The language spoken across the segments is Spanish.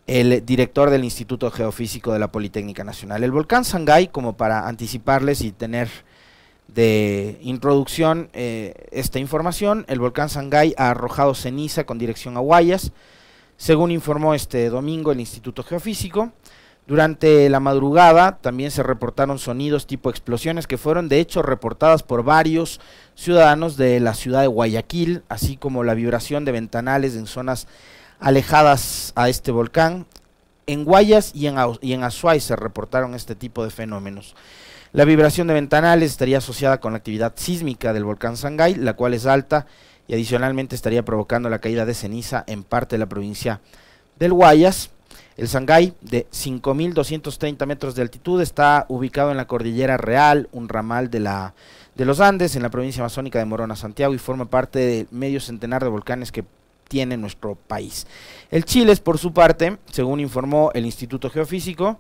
el director del Instituto Geofísico de la Politécnica Nacional. El volcán Sangay, como para anticiparles y tener de introducción esta información, el volcán Sangay ha arrojado ceniza con dirección a Guayas, según informó este domingo el Instituto Geofísico. Durante la madrugada también se reportaron sonidos tipo explosiones que fueron de hecho reportadas por varios ciudadanos de la ciudad de Guayaquil, así como la vibración de ventanales en zonas alejadas a este volcán. En Guayas y en Azuay se reportaron este tipo de fenómenos. La vibración de ventanales estaría asociada con la actividad sísmica del volcán Sangay, la cual es alta y adicionalmente estaría provocando la caída de ceniza en parte de la provincia del Guayas. El Sangay, de 5.230 metros de altitud, está ubicado en la Cordillera Real, un ramal de los Andes, en la provincia amazónica de Morona, Santiago, y forma parte del medio centenar de volcanes que tiene nuestro país. El Chiles, por su parte, según informó el Instituto Geofísico,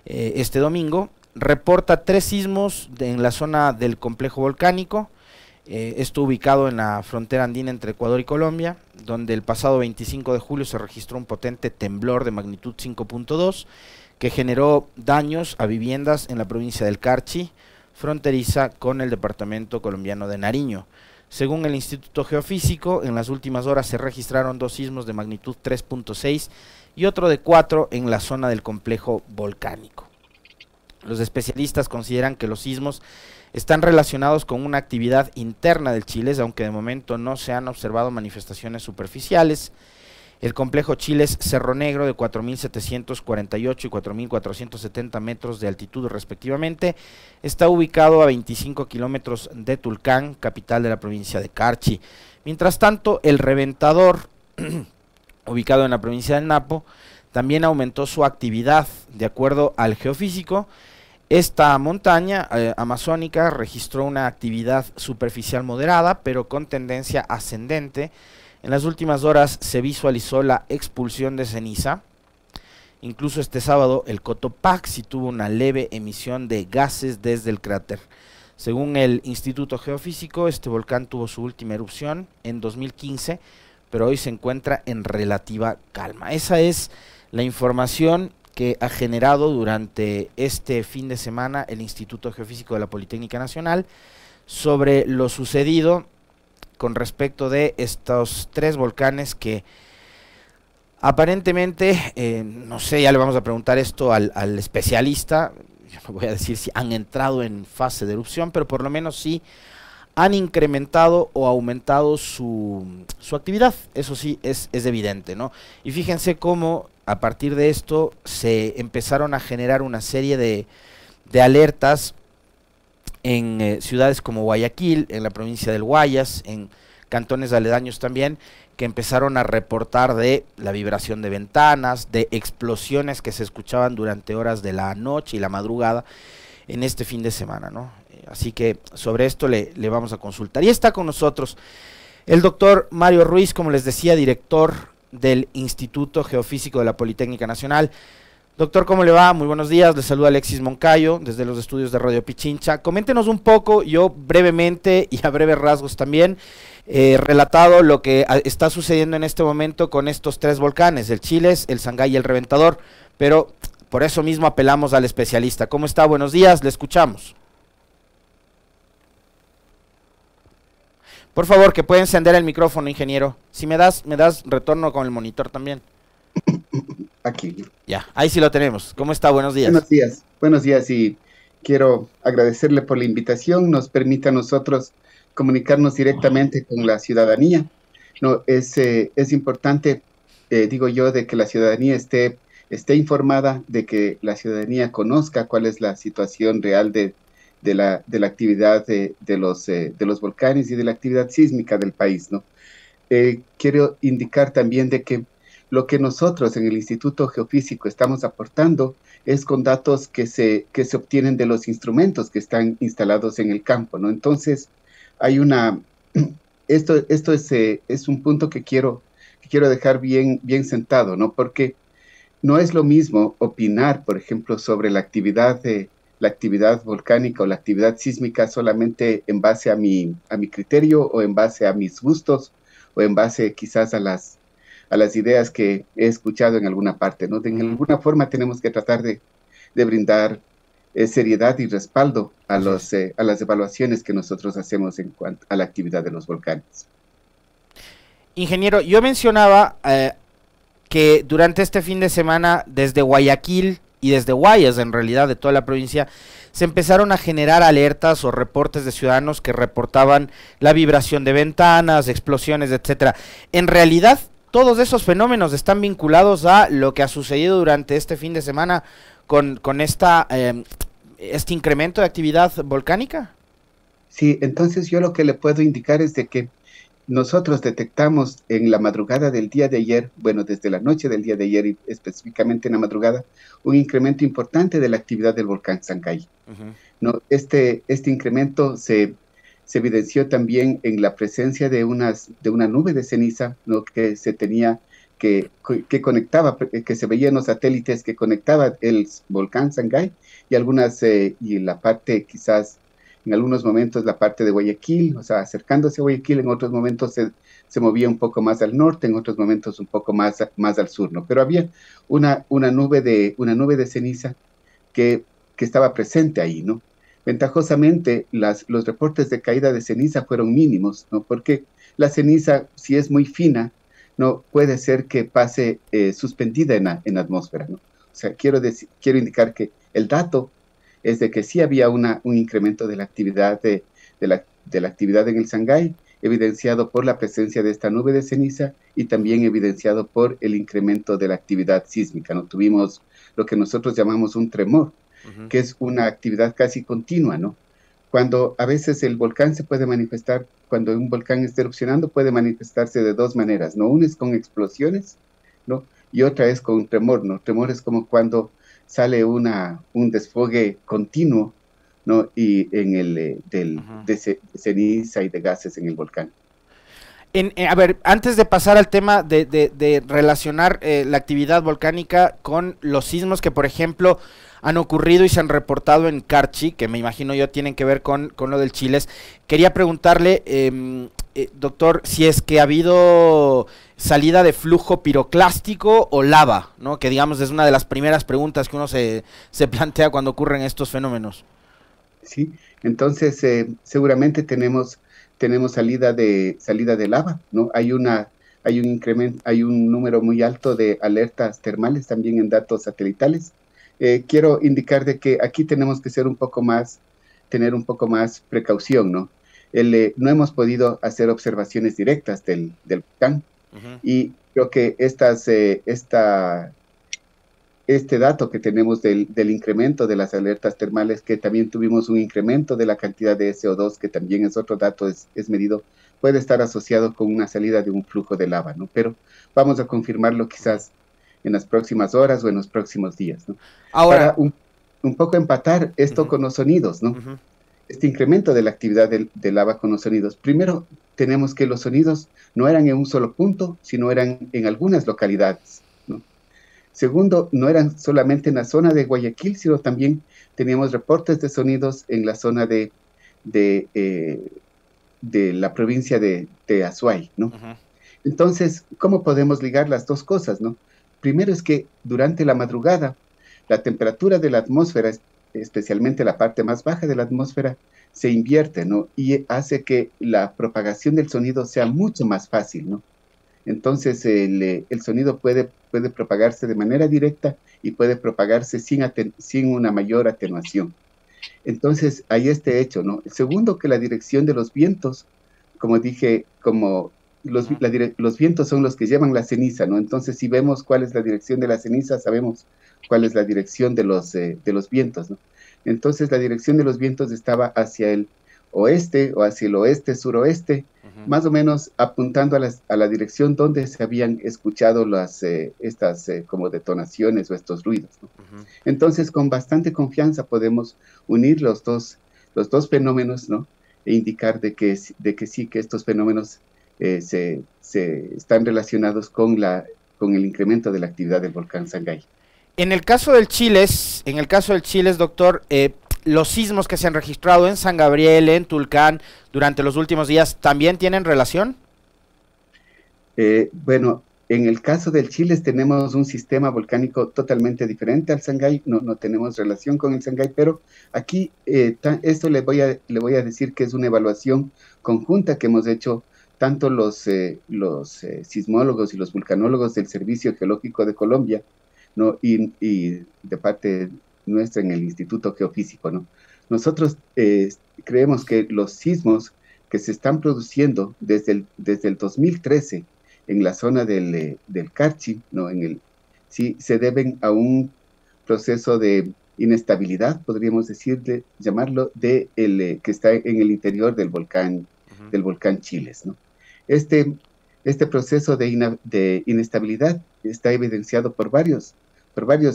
este domingo, reporta 3 sismos en la zona del complejo volcánico. Esto ubicado en la frontera andina entre Ecuador y Colombia, donde el pasado 25 de julio se registró un potente temblor de magnitud 5.2 que generó daños a viviendas en la provincia del Carchi, fronteriza con el departamento colombiano de Nariño. Según el Instituto Geofísico, en las últimas horas se registraron 2 sismos de magnitud 3.6 y otro de 4 en la zona del complejo volcánico. Los especialistas consideran que los sismos están relacionados con una actividad interna del Chiles, aunque de momento no se han observado manifestaciones superficiales. El complejo Chiles Cerro Negro, de 4.748 y 4.470 metros de altitud respectivamente, está ubicado a 25 kilómetros de Tulcán, capital de la provincia de Carchi. Mientras tanto, el Reventador, ubicado en la provincia del Napo, también aumentó su actividad. De acuerdo al geofísico, esta montaña amazónica registró una actividad superficial moderada, pero con tendencia ascendente. En las últimas horas se visualizó la expulsión de ceniza. Incluso este sábado el Cotopaxi tuvo una leve emisión de gases desde el cráter. Según el Instituto Geofísico, este volcán tuvo su última erupción en 2015, pero hoy se encuentra en relativa calma. Esa es la información que ha generado durante este fin de semana el Instituto Geofísico de la Politécnica Nacional sobre lo sucedido con respecto de estos 3 volcanes que aparentemente, no sé, ya le vamos a preguntar esto al especialista. Yo no voy a decir si han entrado en fase de erupción, pero por lo menos sí han incrementado o aumentado su actividad. Eso sí es evidente, ¿no? Y fíjense cómo a partir de esto se empezaron a generar una serie de alertas en ciudades como Guayaquil, en la provincia del Guayas, en cantones aledaños también, que empezaron a reportar de la vibración de ventanas, de explosiones que se escuchaban durante horas de la noche y la madrugada en este fin de semana, ¿no? Así que sobre esto le vamos a consultar. Y está con nosotros el doctor Mario Ruiz, como les decía, director del Instituto Geofísico de la Politécnica Nacional. Doctor, ¿cómo le va? Muy buenos días, le saluda Alexis Moncayo desde los estudios de Radio Pichincha. Coméntenos un poco, yo brevemente y a breves rasgos también, relatado lo que está sucediendo en este momento con estos 3 volcanes, el Chiles, el Sangay y el Reventador, pero por eso mismo apelamos al especialista. ¿Cómo está? Buenos días, le escuchamos. Por favor, que puede encender el micrófono, ingeniero. Si me das retorno con el monitor también. Aquí. Ya, ahí sí lo tenemos. ¿Cómo está? Buenos días. Buenos días y quiero agradecerle por la invitación. Nos permite a nosotros comunicarnos directamente con la ciudadanía. No, es importante, digo yo, de que la ciudadanía esté informada, de que la ciudadanía conozca cuál es la situación real de la actividad de los volcanes y de la actividad sísmica del país, ¿no? Quiero indicar también de que lo que nosotros en el Instituto Geofísico estamos aportando es con datos que se obtienen de los instrumentos que están instalados en el campo, ¿no? Entonces, hay esto es un punto que quiero dejar bien sentado, ¿no? Porque no es lo mismo opinar, por ejemplo, sobre la actividad volcánica o la actividad sísmica solamente en base a mi criterio o en base a mis gustos o en base quizás a a las ideas que he escuchado en alguna parte, ¿no? De alguna forma tenemos que tratar de brindar seriedad y respaldo a a las evaluaciones que nosotros hacemos en cuanto a la actividad de los volcanes. Ingeniero, yo mencionaba que durante este fin de semana, desde Guayaquil y desde Guayas, en realidad, de toda la provincia, se empezaron a generar alertas o reportes de ciudadanos que reportaban la vibración de ventanas, explosiones, etcétera. En realidad, todos esos fenómenos están vinculados a lo que ha sucedido durante este fin de semana con este incremento de actividad volcánica. Sí, entonces yo lo que le puedo indicar es de que nosotros detectamos en la madrugada del día de ayer, bueno, desde la noche del día de ayer y específicamente en la madrugada, un incremento importante de la actividad del volcán Sangay. ¿No? Este incremento se evidenció también en la presencia de una nube de ceniza, ¿no? Que se tenía, que conectaba, que se veía en los satélites que conectaba el volcán Sangay y la parte quizás en algunos momentos la parte de Guayaquil, o sea, acercándose a Guayaquil, en otros momentos se movía un poco más al norte, en otros momentos un poco más al sur, ¿no? Pero había una nube de ceniza que estaba presente ahí, ¿no? Ventajosamente, los reportes de caída de ceniza fueron mínimos, ¿no? Porque la ceniza, si es muy fina, no puede ser que pase suspendida en la atmósfera, ¿no? O sea, quiero indicar que el dato es de que sí había un incremento de la actividad de la actividad en el Sangay, evidenciado por la presencia de esta nube de ceniza y también evidenciado por el incremento de la actividad sísmica, ¿no? Tuvimos lo que nosotros llamamos un tremor, que es una actividad casi continua, ¿no? Cuando a veces el volcán se puede manifestar, cuando un volcán está erupcionando, puede manifestarse de dos maneras, ¿no? Una es con explosiones, ¿no? Y otra es con un tremor, ¿no? Tremor es como cuando sale un desfogue continuo, ¿no? Y de ceniza y de gases en el volcán. A ver, antes de pasar al tema de relacionar la actividad volcánica con los sismos que, por ejemplo, han ocurrido y se han reportado en Carchi, que me imagino yo tienen que ver con lo del Chiles, quería preguntarle, doctor, si es que ha habido salida de flujo piroclástico o lava, ¿no? Que digamos es una de las primeras preguntas que uno se plantea cuando ocurren estos fenómenos. Sí, entonces seguramente tenemos salida de lava, ¿no? Hay un incremento, hay un número muy alto de alertas termales también en datos satelitales. Quiero indicar de que aquí tenemos que tener un poco más precaución, ¿no? No hemos podido hacer observaciones directas del volcán, y creo que este dato que tenemos del incremento de las alertas termales, que también tuvimos un incremento de la cantidad de CO2, que también es otro dato, es medido, puede estar asociado con una salida de un flujo de lava, ¿no? Pero vamos a confirmarlo quizás en las próximas horas o en los próximos días, ¿no? Ahora, para un poco empatar esto con los sonidos, ¿no? Este incremento de la actividad de lava con los sonidos. Primero, tenemos que los sonidos no eran en un solo punto, sino eran en algunas localidades, ¿no? Segundo, no eran solamente en la zona de Guayaquil, sino también teníamos reportes de sonidos en la zona de la provincia de Azuay, ¿no? Entonces, ¿cómo podemos ligar las dos cosas, no? Primero es que durante la madrugada, la temperatura de la atmósfera, especialmente la parte más baja de la atmósfera, se invierte, ¿no? Y hace que la propagación del sonido sea mucho más fácil, ¿no? Entonces, el sonido puede propagarse de manera directa y puede propagarse sin una mayor atenuación. Entonces, hay este hecho, ¿no? El segundo, que la dirección de los vientos, como dije, los vientos son los que llevan la ceniza, ¿no? Entonces, si vemos cuál es la dirección de la ceniza, sabemos cuál es la dirección de los vientos, ¿no? Entonces, la dirección de los vientos estaba hacia el oeste o hacia el oeste, suroeste, más o menos apuntando a la dirección donde se habían escuchado estas como detonaciones o estos ruidos, ¿no? Entonces, con bastante confianza podemos unir los dos fenómenos, ¿no? E indicar de que sí, que estos fenómenos se están relacionados con el incremento de la actividad del volcán Sangay. En el caso del Chiles, doctor, los sismos que se han registrado en San Gabriel, en Tulcán, durante los últimos días, ¿también tienen relación? Bueno, En el caso del Chile tenemos un sistema volcánico totalmente diferente al Sangay, no tenemos relación con el Sangay, pero aquí esto le voy a decir que es una evaluación conjunta que hemos hecho tanto los sismólogos y los vulcanólogos del Servicio Geológico de Colombia, ¿no? Y de parte nuestra en el Instituto Geofísico, ¿no? Nosotros creemos que los sismos que se están produciendo desde el 2013 en la zona del Carchi, ¿no? Sí, se deben a un proceso de inestabilidad, podríamos decir, llamarlo, que está en el interior del volcán Chiles, ¿no? Este proceso de inestabilidad está evidenciado por varios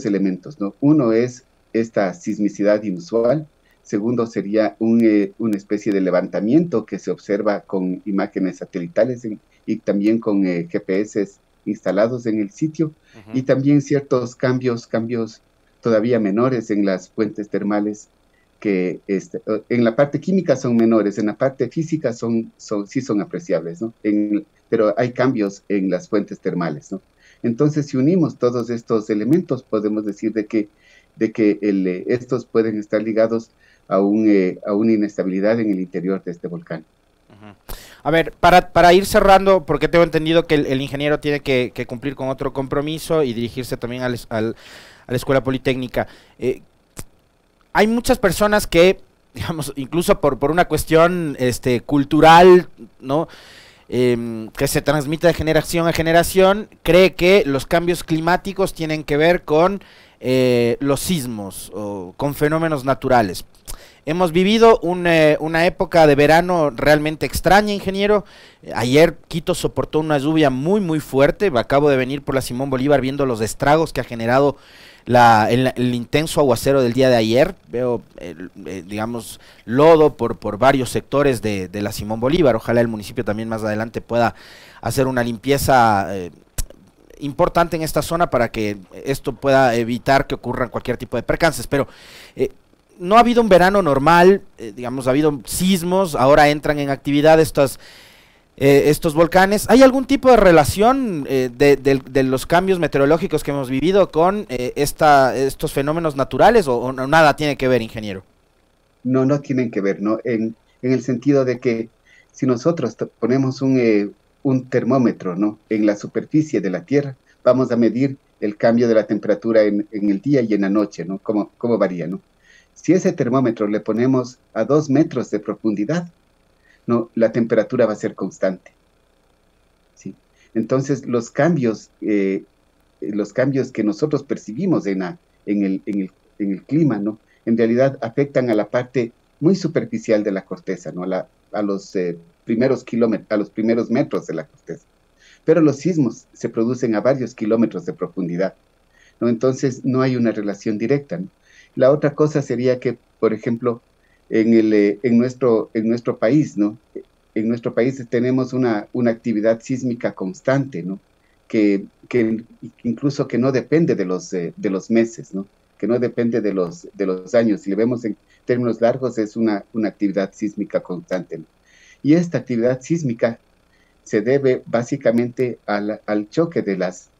elementos, ¿no? Uno es esta sismicidad inusual. Segundo, sería una especie de levantamiento que se observa con imágenes satelitales y también con GPS instalados en el sitio, y también ciertos cambios todavía menores en las fuentes termales, que en la parte química son menores, en la parte física sí son apreciables, ¿no? Pero hay cambios en las fuentes termales, ¿no? Entonces, si unimos todos estos elementos, podemos decir de que estos pueden estar ligados a una inestabilidad en el interior de este volcán. A ver, para ir cerrando, porque tengo entendido que el ingeniero tiene que cumplir con otro compromiso y dirigirse también a la Escuela Politécnica. Hay muchas personas que, digamos, incluso por una cuestión cultural, ¿no? Que se transmite de generación a generación, cree que los cambios climáticos tienen que ver con los sismos o con fenómenos naturales. Hemos vivido una época de verano realmente extraña, ingeniero. Ayer Quito soportó una lluvia muy fuerte. Acabo de venir por la Simón Bolívar viendo los estragos que ha generado el intenso aguacero del día de ayer. Veo, digamos, lodo por varios sectores de la Simón Bolívar. Ojalá el municipio también más adelante pueda hacer una limpieza importante en esta zona para que esto pueda evitar que ocurran cualquier tipo de percances. Pero no ha habido un verano normal, digamos, ha habido sismos, ahora entran en actividad estos volcanes. ¿Hay algún tipo de relación de los cambios meteorológicos que hemos vivido con estos fenómenos naturales o nada tiene que ver, ingeniero? No tienen que ver, ¿no? En el sentido de que si nosotros ponemos un termómetro, ¿no?, en la superficie de la Tierra, vamos a medir el cambio de la temperatura en el día y en la noche, ¿no? Cómo varía, ¿no? Si ese termómetro le ponemos a 2 metros de profundidad, ¿no?, la temperatura va a ser constante, ¿sí? Entonces, los cambios que nosotros percibimos en el clima, ¿no?, en realidad afectan a la parte muy superficial de la corteza, ¿no?, a los primeros metros de la corteza. Pero los sismos se producen a varios kilómetros de profundidad, ¿no? Entonces, no hay una relación directa, ¿no? La otra cosa sería que, por ejemplo, en nuestro país, ¿no?, en nuestro país tenemos una actividad sísmica constante, ¿no?, que incluso que no depende de los meses, ¿no?, que no depende de los años. Si le vemos en términos largos, es una actividad sísmica constante, ¿no? Y esta actividad sísmica se debe básicamente al choque de las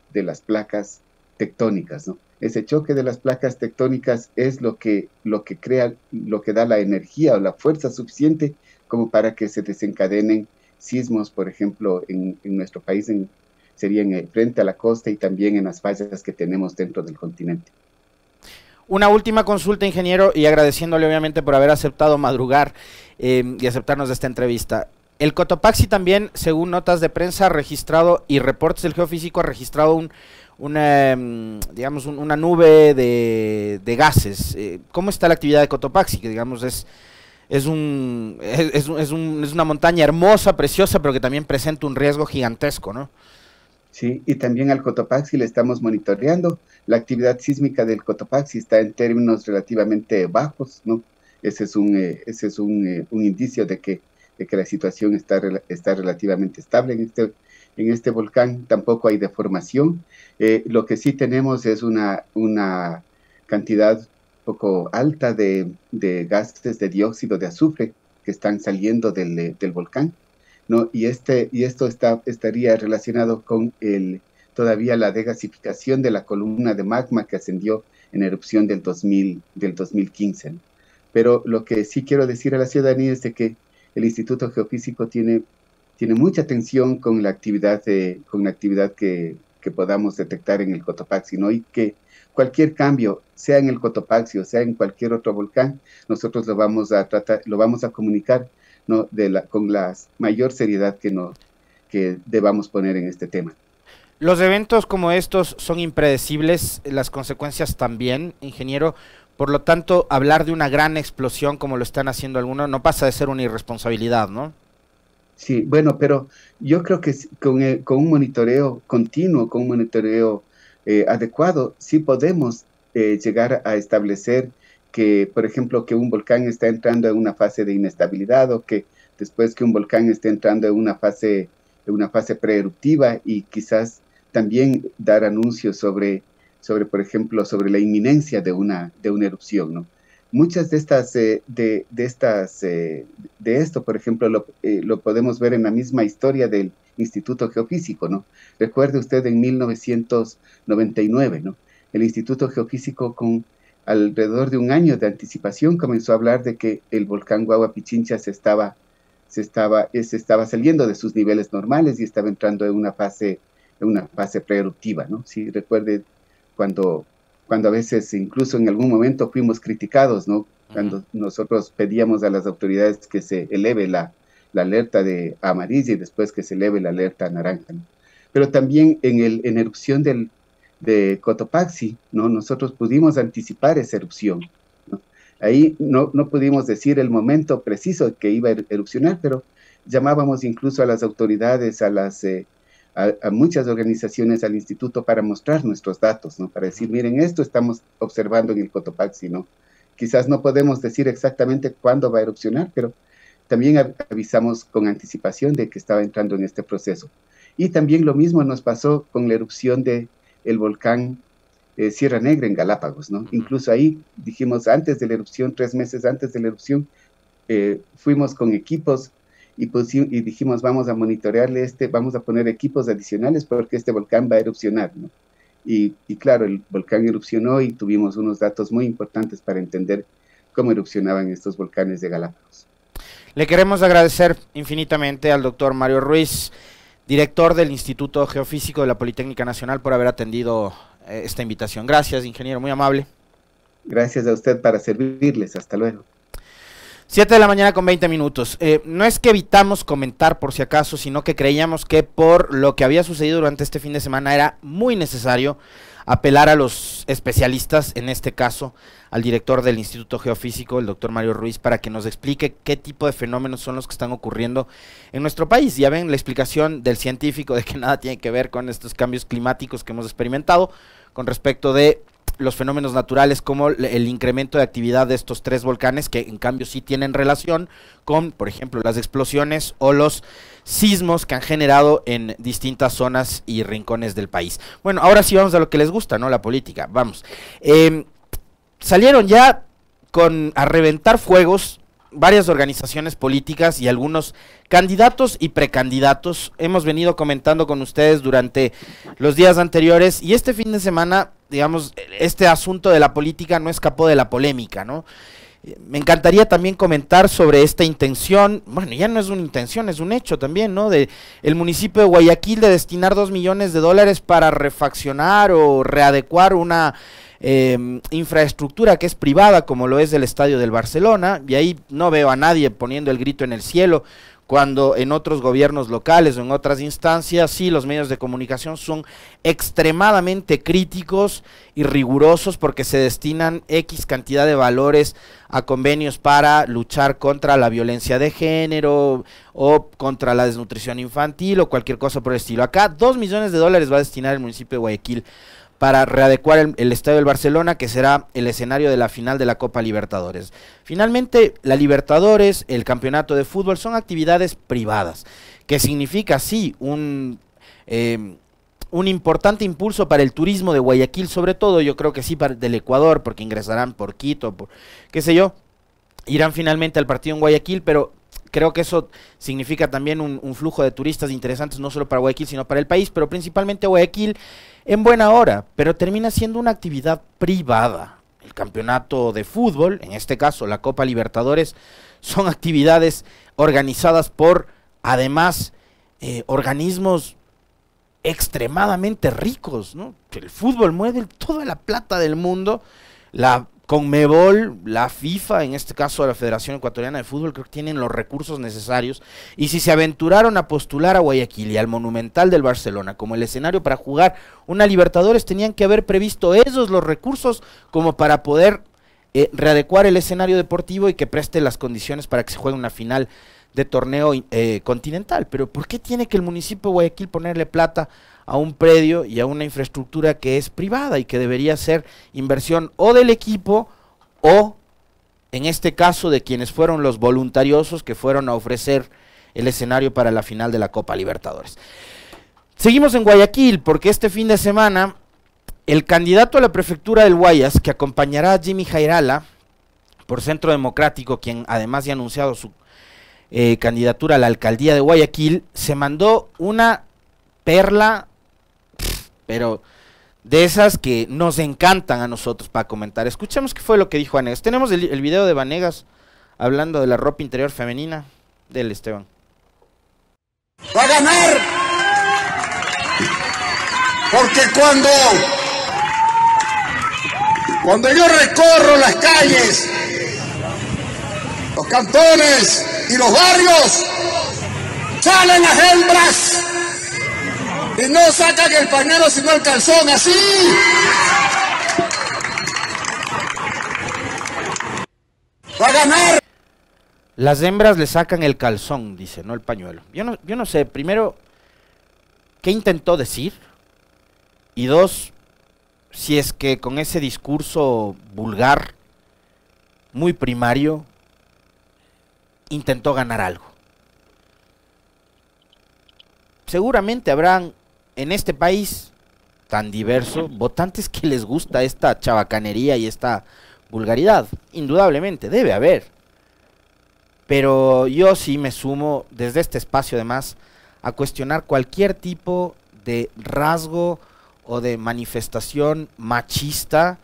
placas tectónicas, ¿no? Ese choque de las placas tectónicas es lo que da la energía o la fuerza suficiente como para que se desencadenen sismos, por ejemplo, en nuestro país, serían frente a la costa y también en las fallas que tenemos dentro del continente. Una última consulta, ingeniero, y agradeciéndole obviamente por haber aceptado madrugar y aceptarnos de esta entrevista. El Cotopaxi también, según notas de prensa, ha registrado, y reportes del geofísico, ha registrado una nube de gases. ¿Cómo está la actividad de Cotopaxi? Que digamos es una montaña hermosa, preciosa, pero que también presenta un riesgo gigantesco, ¿no? Sí, y también al Cotopaxi le estamos monitoreando. La actividad sísmica del Cotopaxi está en términos relativamente bajos, ¿no? Ese es un indicio de que la situación está relativamente estable en este volcán. Tampoco hay deformación. Lo que sí tenemos es una cantidad poco alta de gases de dióxido de azufre que están saliendo del volcán, ¿no? Y esto estaría relacionado con todavía la degasificación de la columna de magma que ascendió en erupción del 2015. ¿No? Pero lo que sí quiero decir a la ciudadanía es de que el Instituto Geofísico tiene mucha atención con la actividad, que podamos detectar en el Cotopaxi, ¿no? Y que cualquier cambio, sea en el Cotopaxi o sea en cualquier otro volcán, nosotros lo vamos a tratar, lo vamos a comunicar, ¿no? Con la mayor seriedad que debamos poner en este tema. Los eventos como estos son impredecibles, las consecuencias también, ingeniero. Por lo tanto, hablar de una gran explosión como lo están haciendo algunos no pasa de ser una irresponsabilidad, ¿no? Sí, bueno, pero yo creo que con un monitoreo continuo, con un monitoreo adecuado, sí podemos llegar a establecer que, por ejemplo, que un volcán está entrando en una fase de inestabilidad, o que después que un volcán esté entrando en una fase preeruptiva, y quizás también dar anuncios sobre, por ejemplo, sobre la inminencia de una erupción, ¿no? Muchas de esto, por ejemplo, lo podemos ver en la misma historia del Instituto Geofísico, ¿no? Recuerde usted en 1999, ¿no? El Instituto Geofísico, con alrededor de un año de anticipación, comenzó a hablar de que el volcán Guagua Pichincha se estaba saliendo de sus niveles normales y estaba entrando en una fase preeruptiva, ¿no? Sí, recuerde cuando a veces incluso en algún momento fuimos criticados, ¿no? Cuando nosotros pedíamos a las autoridades que se eleve la alerta de amarilla y después que se eleve la alerta naranja, ¿no? Pero también en erupción de Cotopaxi, ¿no? Nosotros pudimos anticipar esa erupción, ¿no? Ahí no pudimos decir el momento preciso que iba a erupcionar, pero llamábamos incluso a las autoridades, a muchas organizaciones, al instituto, para mostrar nuestros datos, ¿no? Para decir, miren, esto estamos observando en el Cotopaxi, ¿no? Quizás no podemos decir exactamente cuándo va a erupcionar, pero también avisamos con anticipación de que estaba entrando en este proceso. Y también lo mismo nos pasó con la erupción del volcán Sierra Negra en Galápagos, ¿no? Incluso ahí dijimos, antes de la erupción, 3 meses antes de la erupción, fuimos con equipos y dijimos, vamos a monitorearle vamos a poner equipos adicionales porque este volcán va a erupcionar, ¿no? Y claro, el volcán erupcionó y tuvimos unos datos muy importantes para entender cómo erupcionaban estos volcanes de Galápagos. Le queremos agradecer infinitamente al doctor Mario Ruiz, director del Instituto Geofísico de la Politécnica Nacional, por haber atendido esta invitación. Gracias, ingeniero, muy amable. Gracias a usted, para servirles. Hasta luego. 7 de la mañana con 20 minutos. No es que evitamos comentar por si acaso, sino que creíamos que por lo que había sucedido durante este fin de semana era muy necesario apelar a los especialistas, en este caso al director del Instituto Geofísico, el doctor Mario Ruiz, para que nos explique qué tipo de fenómenos son los que están ocurriendo en nuestro país. Ya ven la explicación del científico de que nada tiene que ver con estos cambios climáticos que hemos experimentado con respecto de los fenómenos naturales, como el incremento de actividad de estos 3 volcanes, que en cambio sí tienen relación con, por ejemplo, las explosiones o los sismos que han generado en distintas zonas y rincones del país. Bueno, ahora sí vamos a lo que les gusta, ¿no? La política, vamos. Salieron ya a reventar fuegos varias organizaciones políticas y algunos candidatos y precandidatos. Hemos venido comentando con ustedes durante los días anteriores, y este fin de semana, digamos, este asunto de la política no escapó de la polémica, ¿no? Me encantaría también comentar sobre esta intención, bueno, ya no es una intención, es un hecho también, ¿no? De el municipio de Guayaquil de destinar $2 millones para refaccionar o readecuar una infraestructura que es privada, como lo es el estadio del Barcelona, y ahí no veo a nadie poniendo el grito en el cielo, cuando en otros gobiernos locales o en otras instancias sí, los medios de comunicación son extremadamente críticos y rigurosos porque se destinan X cantidad de valores a convenios para luchar contra la violencia de género o contra la desnutrición infantil o cualquier cosa por el estilo. Acá $2 millones va a destinar el municipio de Guayaquil para readecuar el estadio del Barcelona, que será el escenario de la final de la Copa Libertadores. Finalmente, la Libertadores, el campeonato de fútbol, son actividades privadas, que significa, sí, un importante impulso para el turismo de Guayaquil, sobre todo, yo creo que sí, del Ecuador, porque ingresarán por Quito, por qué sé yo, irán finalmente al partido en Guayaquil, pero creo que eso significa también un flujo de turistas interesantes, no solo para Guayaquil, sino para el país, pero principalmente Guayaquil en buena hora, pero termina siendo una actividad privada. El campeonato de fútbol, en este caso la Copa Libertadores, son actividades organizadas por, además, organismos extremadamente ricos, ¿no? El fútbol mueve toda la plata del mundo, la Conmebol, la FIFA, en este caso la Federación Ecuatoriana de Fútbol, creo que tienen los recursos necesarios, y si se aventuraron a postular a Guayaquil y al Monumental del Barcelona como el escenario para jugar una Libertadores, tenían que haber previsto esos los recursos como para poder readecuar el escenario deportivo y que preste las condiciones para que se juegue una final de torneo continental. Pero ¿por qué tiene que el municipio de Guayaquil ponerle plata a un predio y a una infraestructura que es privada y que debería ser inversión o del equipo o, en este caso, de quienes fueron los voluntariosos que fueron a ofrecer el escenario para la final de la Copa Libertadores? Seguimos en Guayaquil porque este fin de semana el candidato a la prefectura del Guayas, que acompañará a Jimmy Jairala por Centro Democrático, quien además ya ha anunciado su candidatura a la alcaldía de Guayaquil, se mandó una perla, pero de esas que nos encantan a nosotros para comentar. Escuchemos qué fue lo que dijo Vanegas. Tenemos el video de Vanegas hablando de la ropa interior femenina. Del Esteban. Va a ganar porque cuando yo recorro las calles, los cantones y los barrios, salen las hembras y no sacan el pañuelo sino el calzón, así. Va a ganar. Las hembras le sacan el calzón, dice, no el pañuelo. Yo no sé, primero, ¿qué intentó decir? Y dos, si es que con ese discurso vulgar, muy primario, intentó ganar algo. Seguramente habrán en este país tan diverso votantes que les gusta esta chabacanería y esta vulgaridad. Indudablemente, debe haber. Pero yo sí me sumo desde este espacio además a cuestionar cualquier tipo de rasgo o de manifestación machista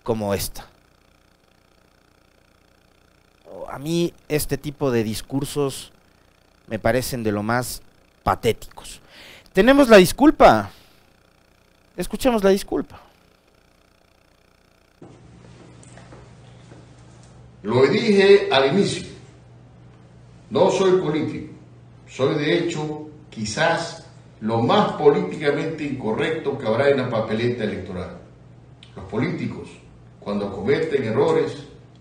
como esta. A mí este tipo de discursos me parecen de lo más patéticos. Tenemos la disculpa. Escuchemos la disculpa. Lo dije al inicio, no soy político, soy de hecho quizás lo más políticamente incorrecto que habrá en la papeleta electoral. Los políticos, cuando cometen errores,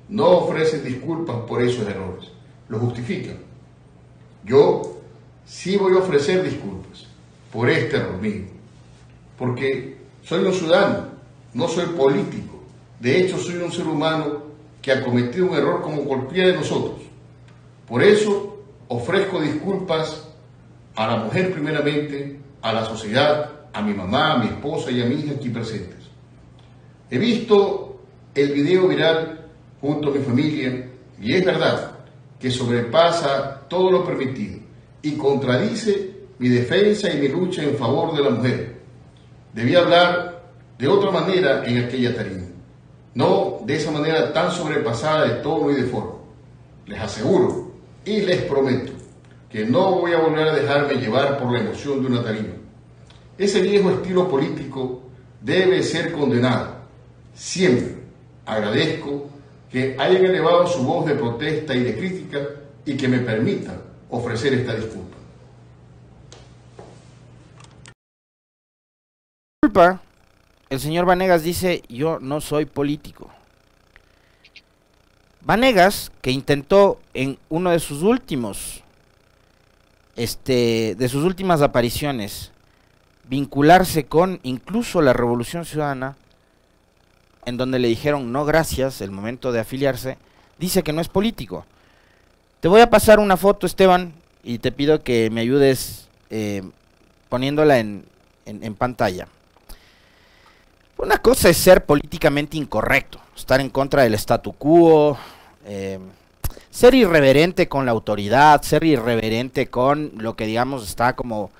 no ofrecen disculpas por esos errores, los justifican. Yo sí voy a ofrecer disculpas por este error mío, porque soy un ciudadano, no soy político, de hecho soy un ser humano que ha cometido un error como cualquiera de nosotros. Por eso ofrezco disculpas a la mujer primeramente, a la sociedad, a mi mamá, a mi esposa y a mi hija aquí presentes. He visto el video viral junto a mi familia y es verdad que sobrepasa todo lo permitido y contradice mi defensa y mi lucha en favor de la mujer. Debí hablar de otra manera en aquella tarima, no de esa manera tan sobrepasada de tono y de forma. Les aseguro y les prometo que no voy a volver a dejarme llevar por la emoción de una tarima. Ese viejo estilo político debe ser condenado. Siempre agradezco que hayan elevado su voz de protesta y de crítica y que me permitan ofrecer esta disculpa. Disculpa. El señor Vanegas dice, yo no soy político. Vanegas, que intentó en uno de sus últimas apariciones, vincularse con incluso la Revolución Ciudadana, en donde le dijeron no gracias, el momento de afiliarse, dice que no es político. Te voy a pasar una foto, Esteban, y te pido que me ayudes poniéndola en pantalla. Una cosa es ser políticamente incorrecto, estar en contra del statu quo, ser irreverente con la autoridad, ser irreverente con lo que digamos está como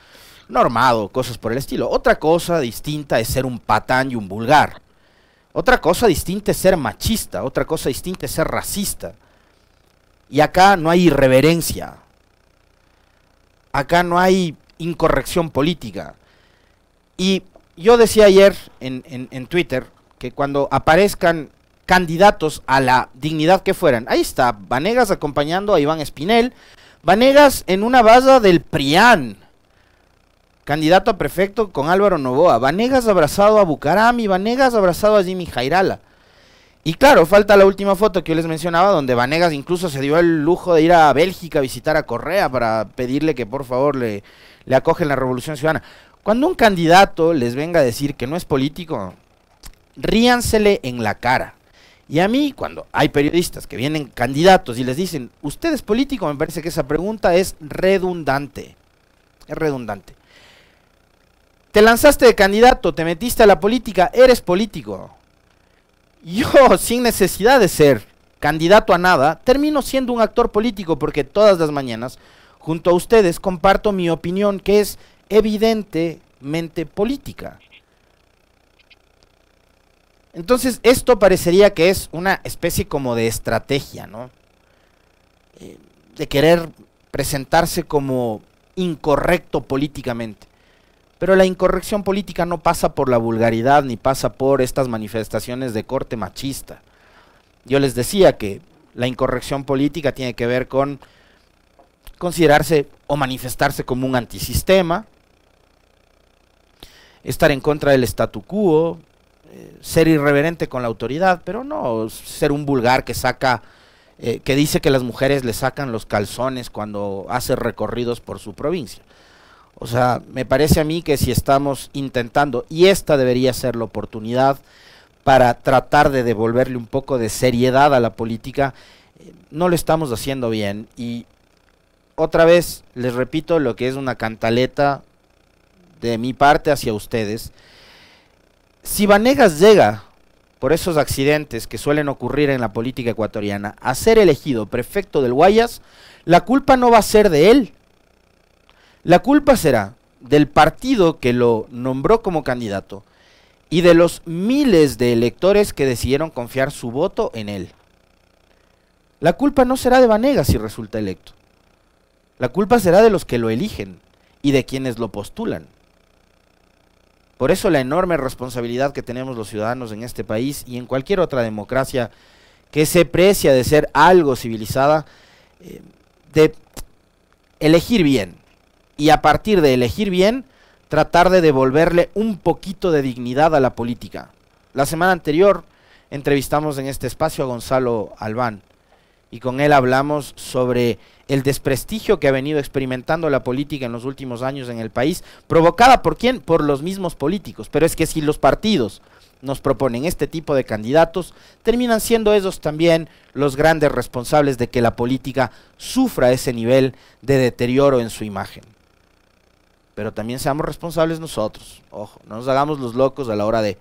normado, cosas por el estilo. Otra cosa distinta es ser un patán y un vulgar. Otra cosa distinta es ser machista, otra cosa distinta es ser racista. Y acá no hay irreverencia. Acá no hay incorrección política. Y yo decía ayer en Twitter que cuando aparezcan candidatos a la dignidad que fueran, ahí está, Vanegas acompañando a Iván Espinel, Vanegas en una baza del PRIAN, candidato a prefecto con Álvaro Noboa, Vanegas abrazado a Bucaram y Vanegas abrazado a Jimmy Jairala. Y claro, falta la última foto que yo les mencionaba, donde Vanegas incluso se dio el lujo de ir a Bélgica a visitar a Correa para pedirle que por favor le acogen la Revolución Ciudadana. Cuando un candidato les venga a decir que no es político, ríansele en la cara. Y a mí, cuando hay periodistas que vienen candidatos y les dicen, ¿usted es político? Me parece que esa pregunta es redundante. Es redundante. Te lanzaste de candidato, te metiste a la política, eres político. Yo, sin necesidad de ser candidato a nada, termino siendo un actor político porque todas las mañanas, junto a ustedes, comparto mi opinión que es evidentemente política. Entonces, esto parecería que es una especie como de estrategia, ¿no? De querer presentarse como incorrecto políticamente. Pero la incorrección política no pasa por la vulgaridad ni pasa por estas manifestaciones de corte machista. Yo les decía que la incorrección política tiene que ver con considerarse o manifestarse como un antisistema, estar en contra del statu quo, ser irreverente con la autoridad, pero no ser un vulgar que saca, que dice que las mujeres le sacan los calzones cuando hace recorridos por su provincia. O sea, me parece a mí que si estamos intentando, y esta debería ser la oportunidad para tratar de devolverle un poco de seriedad a la política, no lo estamos haciendo bien. Y otra vez les repito lo que es una cantaleta de mi parte hacia ustedes. Si Vanegas llega, por esos accidentes que suelen ocurrir en la política ecuatoriana, a ser elegido prefecto del Guayas, la culpa no va a ser de él. La culpa será del partido que lo nombró como candidato y de los miles de electores que decidieron confiar su voto en él. La culpa no será de Vanegas si resulta electo. La culpa será de los que lo eligen y de quienes lo postulan. Por eso la enorme responsabilidad que tenemos los ciudadanos en este país y en cualquier otra democracia que se precia de ser algo civilizada, de elegir bien. Y a partir de elegir bien, tratar de devolverle un poquito de dignidad a la política. La semana anterior entrevistamos en este espacio a Gonzalo Albán y con él hablamos sobre el desprestigio que ha venido experimentando la política en los últimos años en el país, provocada ¿por quién? Por los mismos políticos. Pero es que si los partidos nos proponen este tipo de candidatos, terminan siendo ellos también los grandes responsables de que la política sufra ese nivel de deterioro en su imagen. Pero también seamos responsables nosotros, ojo, no nos hagamos los locos a la hora de